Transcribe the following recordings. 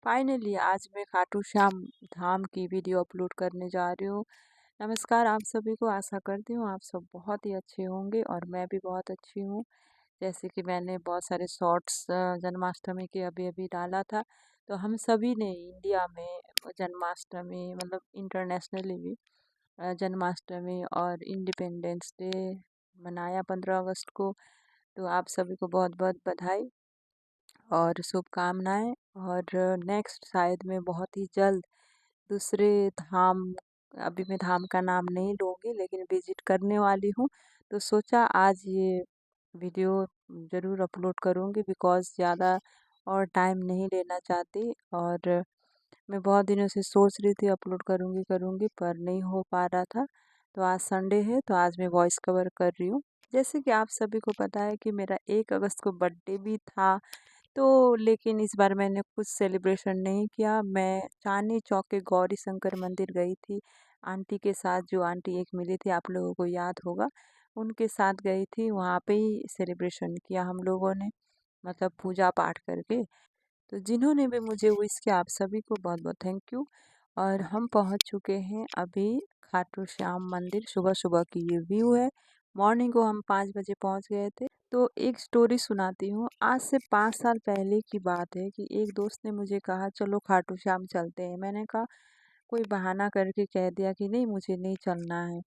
Finally आज मैं खाटू श्याम धाम की वीडियो अपलोड करने जा रही हूँ। नमस्कार आप सभी को, आशा करती हूँ आप सब बहुत ही अच्छे होंगे और मैं भी बहुत अच्छी हूँ। जैसे कि मैंने बहुत सारे शॉर्ट्स जन्माष्टमी के अभी अभी डाला था, तो हम सभी ने इंडिया में जन्माष्टमी मतलब इंटरनेशनली भी जन्माष्टमी और इंडिपेंडेंस डे मनाया 15 अगस्त को। तो आप सभी को बहुत बहुत बधाई और शुभकामनाएं। और नेक्स्ट शायद मैं बहुत ही जल्द दूसरे धाम, अभी मैं धाम का नाम नहीं लूँगी लेकिन विजिट करने वाली हूँ। तो सोचा आज ये वीडियो ज़रूर अपलोड करूँगी बिकॉज़ ज़्यादा और टाइम नहीं लेना चाहती। और मैं बहुत दिनों से सोच रही थी अपलोड करूँगी करूँगी पर नहीं हो पा रहा था। तो आज संडे है तो आज मैं वॉइस कवर कर रही हूँ। जैसे कि आप सभी को पता है कि मेरा 1 अगस्त को बर्थडे भी था, तो लेकिन इस बार मैंने कुछ सेलिब्रेशन नहीं किया। मैं चांदनी चौक के गौरी शंकर मंदिर गई थी आंटी के साथ, जो आंटी एक मिली थी आप लोगों को याद होगा, उनके साथ गई थी। वहाँ पे ही सेलिब्रेशन किया हम लोगों ने, मतलब पूजा पाठ करके। तो जिन्होंने भी मुझे विश किया आप सभी को बहुत बहुत थैंक यू। और हम पहुँच चुके हैं अभी खाटू श्याम मंदिर। सुबह सुबह की ये व्यू है। मॉर्निंग को हम 5 बजे पहुँच गए थे। तो एक स्टोरी सुनाती हूँ। आज से 5 साल पहले की बात है कि एक दोस्त ने मुझे कहा चलो खाटू श्याम चलते हैं। मैंने कहा, कोई बहाना करके कह दिया कि नहीं मुझे नहीं चलना है।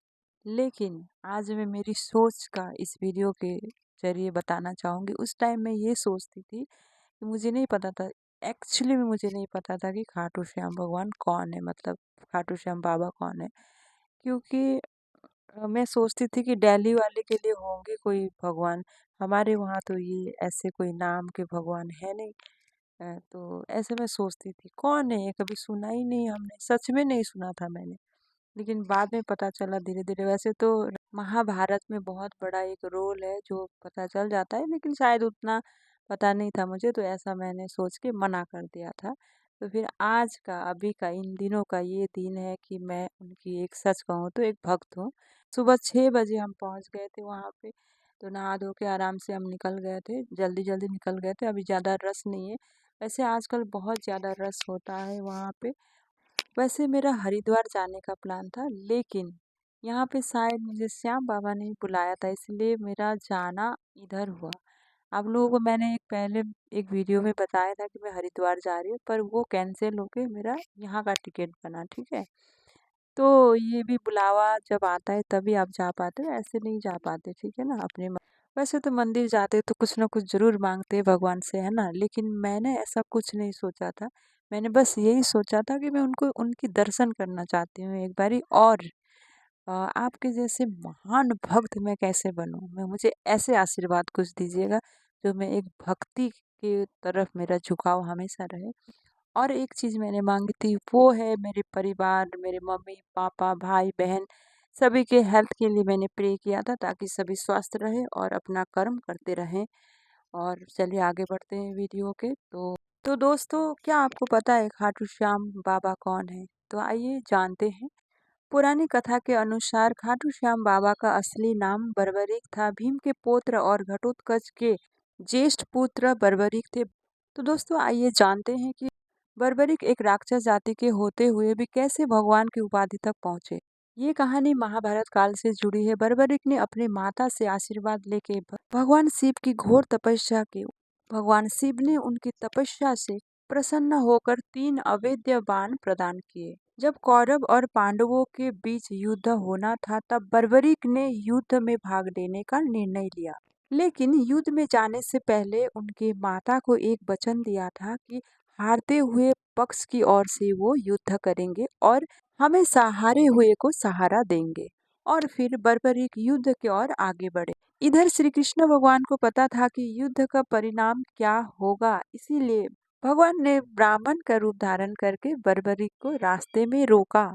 लेकिन आज मैं मेरी सोच का इस वीडियो के ज़रिए बताना चाहूँगी। उस टाइम मैं ये सोचती थी कि मुझे नहीं पता था, एक्चुअली में मुझे नहीं पता था कि खाटू श्याम भगवान कौन है, मतलब खाटू श्याम बाबा कौन है। क्योंकि मैं सोचती थी कि दिल्ली वाले के लिए होंगे कोई भगवान, हमारे वहाँ तो ये ऐसे कोई नाम के भगवान है नहीं। तो ऐसे मैं सोचती थी कौन है ये, कभी सुना ही नहीं हमने, सच में नहीं सुना था मैंने। लेकिन बाद में पता चला धीरे धीरे। वैसे तो महाभारत में बहुत बड़ा एक रोल है जो पता चल जाता है, लेकिन शायद उतना पता नहीं था मुझे, तो ऐसा मैंने सोच के मना कर दिया था। तो फिर आज का, अभी का, इन दिनों का ये दिन है कि मैं उनकी एक, सच कहूँ तो एक भक्त हूँ। सुबह 6 बजे हम पहुँच गए थे वहाँ पे। तो नहा धो के आराम से हम निकल गए थे, जल्दी जल्दी निकल गए थे। अभी ज़्यादा रश नहीं है। वैसे आजकल बहुत ज़्यादा रश होता है वहाँ पे। वैसे मेरा हरिद्वार जाने का प्लान था, लेकिन यहाँ पे शायद मुझे श्याम बाबा ने बुलाया था, इसलिए मेरा जाना इधर हुआ। आप लोगों को मैंने एक पहले एक वीडियो में बताया था कि मैं हरिद्वार जा रही हूँ, पर वो कैंसिल होके मेरा यहाँ का टिकट बना, ठीक है। तो ये भी बुलावा जब आता है तभी आप जा पाते हो, ऐसे नहीं जा पाते, ठीक है ना। वैसे तो मंदिर जाते तो कुछ ना कुछ ज़रूर मांगते हैं भगवान से, है ना। लेकिन मैंने ऐसा कुछ नहीं सोचा था। मैंने बस यही सोचा था कि मैं उनको, उनकी दर्शन करना चाहती हूँ एक बारी। और आपके जैसे महान भक्त मैं कैसे बनूँ, मैं, मुझे ऐसे आशीर्वाद कुछ दीजिएगा जो मैं एक भक्ति की तरफ मेरा झुकाव हमेशा रहे। और एक चीज़ मैंने मांगी थी, वो है मेरे परिवार, मेरे मम्मी पापा भाई बहन सभी के हेल्थ के लिए मैंने प्रे किया था, ताकि सभी स्वस्थ रहे और अपना कर्म करते रहें। और चलिए आगे बढ़ते हैं वीडियो के। तो दोस्तों, क्या आपको पता है खाटू श्याम बाबा कौन है? तो आइए जानते हैं। पुरानी कथा के अनुसार खाटू श्याम बाबा का असली नाम बर्बरीक था। भीम के पुत्र और घटोत्कच के ज्येष्ठ पुत्र बर्बरीक थे। तो दोस्तों आइए जानते हैं कि बर्बरीक एक राक्षस जाति के होते हुए भी कैसे भगवान की उपाधि तक पहुंचे। ये कहानी महाभारत काल से जुड़ी है। बर्बरीक ने अपने माता से आशीर्वाद लेके भगवान शिव की घोर तपस्या की। भगवान शिव ने उनकी तपस्या से प्रसन्न होकर 3 अवैध बाण प्रदान किए। जब कौरव और पांडवों के बीच युद्ध होना था, तब बर्बरीक ने युद्ध में भाग लेने का निर्णय लिया। लेकिन युद्ध में जाने से पहले उनकी माता को एक वचन दिया था कि हारते हुए पक्ष की ओर से वो युद्ध करेंगे और हमेशा हारे हुए को सहारा देंगे। और फिर बर्बरीक युद्ध की ओर आगे बढ़े। इधर श्री कृष्ण भगवान को पता था कि युद्ध का परिणाम क्या होगा, इसीलिए भगवान ने ब्राह्मण का रूप धारण करके बर्बरीक को रास्ते में रोका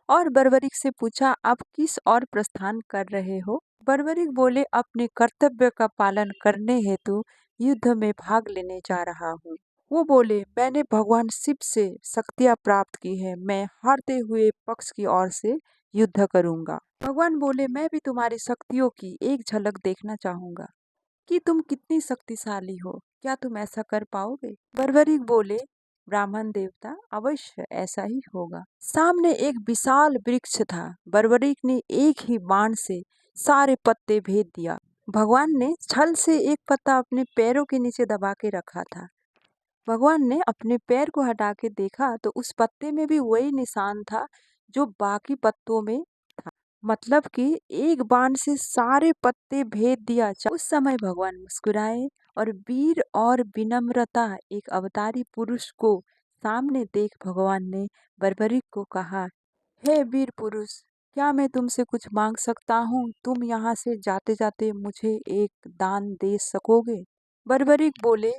और बर्बरीक से पूछा, आप किस ओर प्रस्थान कर रहे हो? बर्बरीक बोले, अपने कर्तव्य का पालन करने हेतु युद्ध में भाग लेने जा रहा हूँ। वो बोले, मैंने भगवान शिव से शक्तियाँ प्राप्त की है, मैं हारते हुए पक्ष की ओर से युद्ध करूंगा। भगवान बोले, मैं भी तुम्हारी शक्तियों की एक झलक देखना चाहूंगा कि तुम कितनी शक्तिशाली हो, क्या तुम ऐसा कर पाओगे? बर्बरीक बोले, ब्राह्मण देवता, अवश्य ऐसा ही होगा। सामने एक विशाल वृक्ष था। बर्बरीक ने एक ही बाण से सारे पत्ते भेद दिया। भगवान ने छल से एक पत्ता अपने पैरों के नीचे दबा के रखा था। भगवान ने अपने पैर को हटा के देखा तो उस पत्ते में भी वही निशान था जो बाकी पत्तों में था। मतलब कि एक बाण से सारे पत्ते भेद दिया। उस समय भगवान मुस्कुराए और वीर और विनम्रता एक अवतारी पुरुष को सामने देख भगवान ने बर्बरिक को कहा, हे वीर पुरुष, क्या मैं तुमसे कुछ मांग सकता हूँ? तुम यहाँ से जाते जाते मुझे एक दान दे सकोगे? बर्बरिक बोले,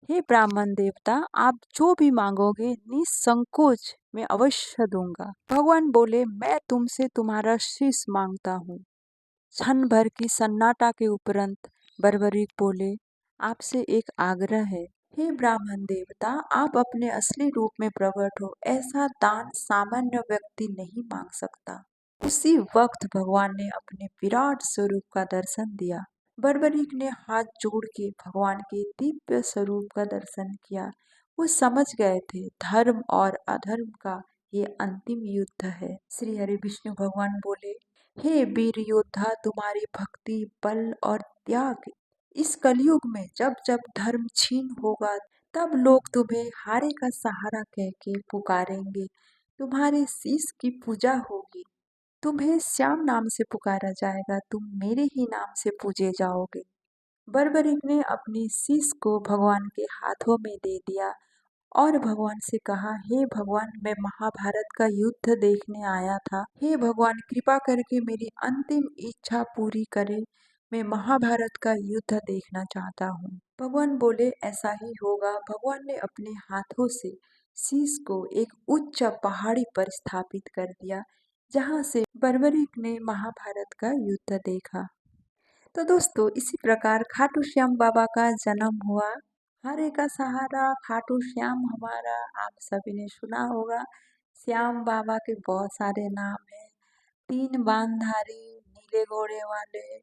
हे ब्राह्मण देवता, आप जो भी मांगोगे निसंकोच मैं अवश्य दूंगा। भगवान बोले, मैं तुमसे तुम्हारा शीश मांगता हूँ। क्षण भर की सन्नाटा के उपरंत बर्बरीक बोले, आपसे एक आग्रह है। हे ब्राह्मण देवता, आप अपने असली रूप में प्रकट हो, ऐसा दान सामान्य व्यक्ति नहीं मांग सकता। उसी वक्त भगवान ने अपने विराट स्वरूप का दर्शन दिया। बर्बरीक ने हाथ जोड़ के भगवान के दिव्य स्वरूप का दर्शन किया। वो समझ गए थे धर्म और अधर्म का ये अंतिम युद्ध है। श्री हरि विष्णु भगवान बोले, हे वीर योद्धा, तुम्हारी भक्ति, बल और त्याग इस कलयुग में जब जब धर्म छीन होगा तब लोग तुम्हें हारे का सहारा कह के पुकारेंगे। तुम्हारे शीश की पूजा होगी। तुम्हें श्याम नाम से पुकारा जाएगा। तुम मेरे ही नाम से पूजे जाओगे। बर्बरिक ने अपनी शीश को भगवान के हाथों में दे दिया और भगवान से कहा, हे भगवान, मैं महाभारत का युद्ध देखने आया था। हे भगवान, कृपा करके मेरी अंतिम इच्छा पूरी करें। मैं महाभारत का युद्ध देखना चाहता हूँ। भगवान बोले, ऐसा ही होगा। भगवान ने अपने हाथों से शीश को एक उच्च पहाड़ी पर स्थापित कर दिया, जहाँ से बर्बरिक ने महाभारत का युद्ध देखा। तो दोस्तों, इसी प्रकार खाटू श्याम बाबा का जन्म हुआ। हरे का सहारा खाटू श्याम हमारा, आप सभी ने सुना होगा। श्याम बाबा के बहुत सारे नाम हैं। 3 बांधारी, नीले घोड़े वाले,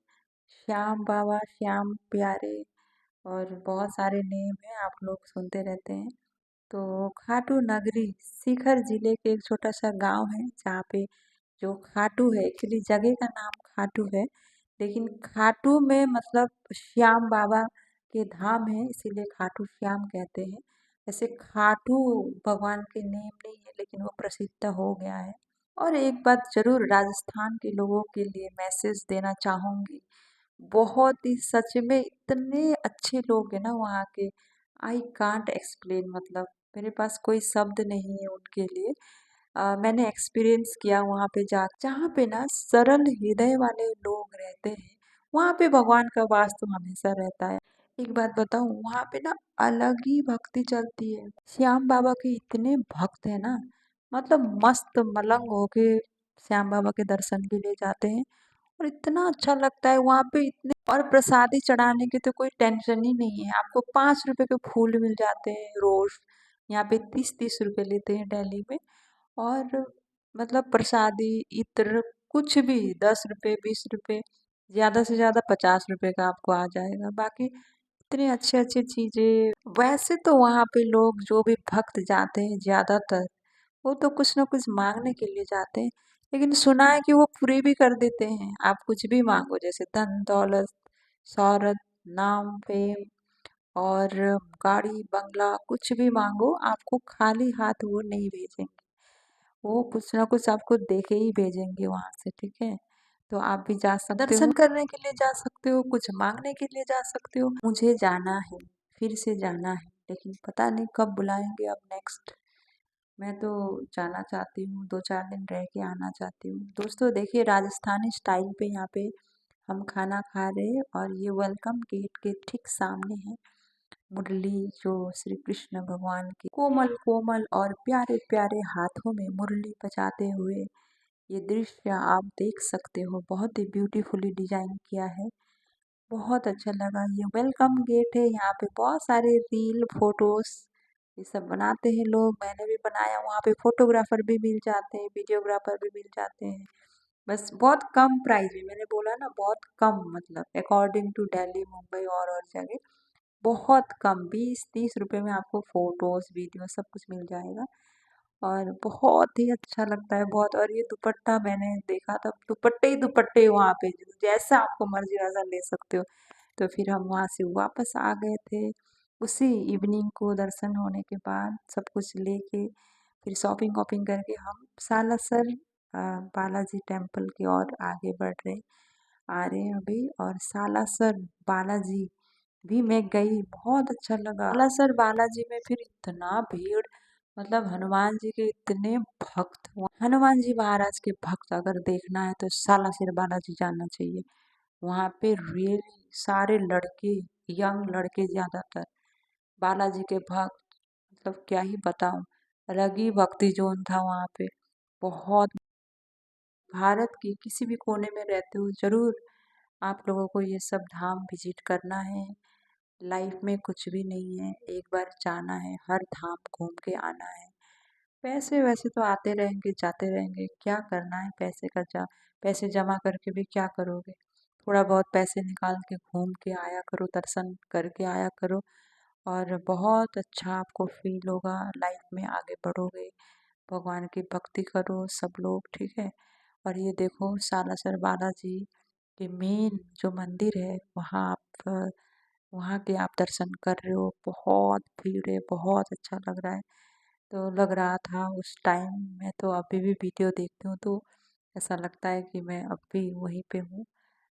श्याम बाबा, श्याम प्यारे और बहुत सारे नेम हैं, आप लोग सुनते रहते हैं। तो खाटू नगरी शिखर जिले के एक छोटा सा गांव है, जहाँ पे जो खाटू है, एक्चुअली जगह का नाम खाटू है, लेकिन खाटू में मतलब श्याम बाबा के धाम है, इसीलिए खाटू श्याम कहते हैं। ऐसे खाटू भगवान के नेम नहीं है, लेकिन वो प्रसिद्ध हो गया है। और एक बात जरूर राजस्थान के लोगों के लिए मैसेज देना चाहूँगी। बहुत ही सच में इतने अच्छे लोग हैं ना वहाँ के, आई कांट एक्सप्लेन, मतलब मेरे पास कोई शब्द नहीं है उनके लिए। मैंने एक्सपीरियंस किया वहाँ पे जहाँ पे ना सरल हृदय वाले लोग रहते हैं, वहाँ पे भगवान का वास तो हमेशा रहता है। एक बात बताऊँ, वहाँ पे ना अलग ही भक्ति चलती है। श्याम बाबा के इतने भक्त है ना, मतलब मस्त मलंग होके श्याम बाबा के दर्शन के लिए जाते हैं और इतना अच्छा लगता है वहाँ पे। इतने और प्रसादी चढ़ाने की तो कोई टेंशन ही नहीं है। आपको 5 रुपए के फूल मिल जाते हैं रोज। यहाँ पे 30-30 रुपए लेते हैं दिल्ली में। और मतलब प्रसादी, इत्र, कुछ भी 10 रुपए, 20 रुपए, ज़्यादा से ज़्यादा 50 रुपए का आपको आ जाएगा। बाकी इतनी अच्छी अच्छी चीज़ें। वैसे तो वहाँ पे लोग जो भी भक्त जाते हैं ज़्यादातर, वो तो कुछ ना कुछ मांगने के लिए जाते हैं, लेकिन सुना है कि वो पूरी भी कर देते हैं। आप कुछ भी मांगो, जैसे धन दौलत, शौहरत, नाम, फेम और गाड़ी बंगला, कुछ भी मांगो, आपको खाली हाथ वो नहीं भेजेंगे। वो कुछ ना कुछ आपको देके ही भेजेंगे वहां से, ठीक है। तो आप भी जा सकते हो, दर्शन करने के लिए जा सकते हो, कुछ मांगने के लिए जा सकते हो। मुझे जाना है, फिर से जाना है, लेकिन पता नहीं कब बुलाएंगे अब नेक्स्ट। मैं तो जाना चाहती हूँ, 2-4 दिन रह के आना चाहती हूँ। दोस्तों देखिए, राजस्थानी स्टाइल पे यहाँ पे हम खाना खा रहे हैं और ये वेलकम गेट के ठीक सामने है मुरली, जो श्री कृष्ण भगवान के कोमल कोमल और प्यारे प्यारे हाथों में मुरली बजाते हुए ये दृश्य आप देख सकते हो। बहुत ही ब्यूटीफुली डिजाइन किया है, बहुत अच्छा लगा। ये वेलकम गेट है, यहाँ पे बहुत सारे रील, फोटोज ये सब बनाते हैं लोग। मैंने भी बनाया। वहाँ पे फोटोग्राफर भी मिल जाते हैं, वीडियोग्राफर भी मिल जाते हैं। बस बहुत कम प्राइस में, मैंने बोला ना बहुत कम, मतलब अकॉर्डिंग टू दिल्ली, मुंबई और जगह बहुत कम 20-30 रुपए में आपको फ़ोटोज़, वीडियो सब कुछ मिल जाएगा और बहुत ही अच्छा लगता है बहुत। और ये दुपट्टा मैंने देखा था, दुपट्टे ही दुपट्टे वहाँ पे, जैसा आपको मर्ज़ी वैसा ले सकते हो। तो फिर हम वहाँ से वापस आ गए थे। उसी इवनिंग को दर्शन होने के बाद सब कुछ लेके फिर शॉपिंग वॉपिंग करके हम सालासर बालाजी टेम्पल की ओर आगे बढ़ रहे आ रहे हैं अभी। और सालासर बालाजी भी मैं गई, बहुत अच्छा लगा। सालासर बालाजी में फिर इतना भीड़, मतलब हनुमान जी के इतने भक्त, हनुमान जी महाराज के भक्त अगर देखना है तो सालासर बालाजी जाना चाहिए। वहाँ पे रियली सारे लड़के, यंग लड़के ज़्यादातर बालाजी के भक्त, मतलब क्या ही बताऊँ, अलग ही भक्ति जोन था वहाँ पे। बहुत, भारत के किसी भी कोने में रहते हो ज़रूर आप लोगों को ये सब धाम विजिट करना है। लाइफ में कुछ भी नहीं है, एक बार जाना है, हर धाम घूम के आना है। पैसे वैसे तो आते रहेंगे जाते रहेंगे, क्या करना है पैसे का, पैसे जमा करके भी क्या करोगे। थोड़ा बहुत पैसे निकाल के घूम के आया करो, दर्शन करके आया करो और बहुत अच्छा आपको फील होगा, लाइफ में आगे बढ़ोगे। भगवान की भक्ति करो सब लोग, ठीक है। और ये देखो सालासर बालाजी के मेन जो मंदिर है, वहाँ के आप दर्शन कर रहे हो, बहुत भीड़ है, बहुत अच्छा लग रहा है। तो लग रहा था उस टाइम, मैं तो अभी भी वीडियो देखती हूँ तो ऐसा लगता है कि मैं अब भी वहीं पे हूँ।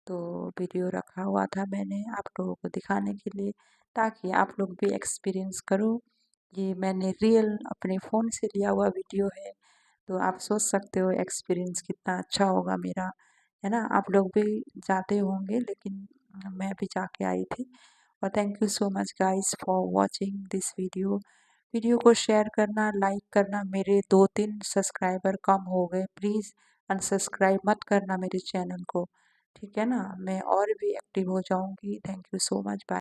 तो वीडियो रखा हुआ था मैंने आप लोगों को दिखाने के लिए, ताकि आप लोग भी एक्सपीरियंस करो। ये मैंने रियल अपने फ़ोन से लिया हुआ वीडियो है, तो आप सोच सकते हो एक्सपीरियंस कितना अच्छा होगा मेरा, है ना। आप लोग भी जाते होंगे, लेकिन मैं भी जाके आई थी। और thank you so much guys for watching this video. Video को शेयर करना, लाइक करना। मेरे 2-3 सब्सक्राइबर कम हो गए, प्लीज़ अनसब्सक्राइब मत करना मेरे चैनल को, ठीक है ना। मैं और भी एक्टिव हो जाऊंगी। Thank you so much, bye.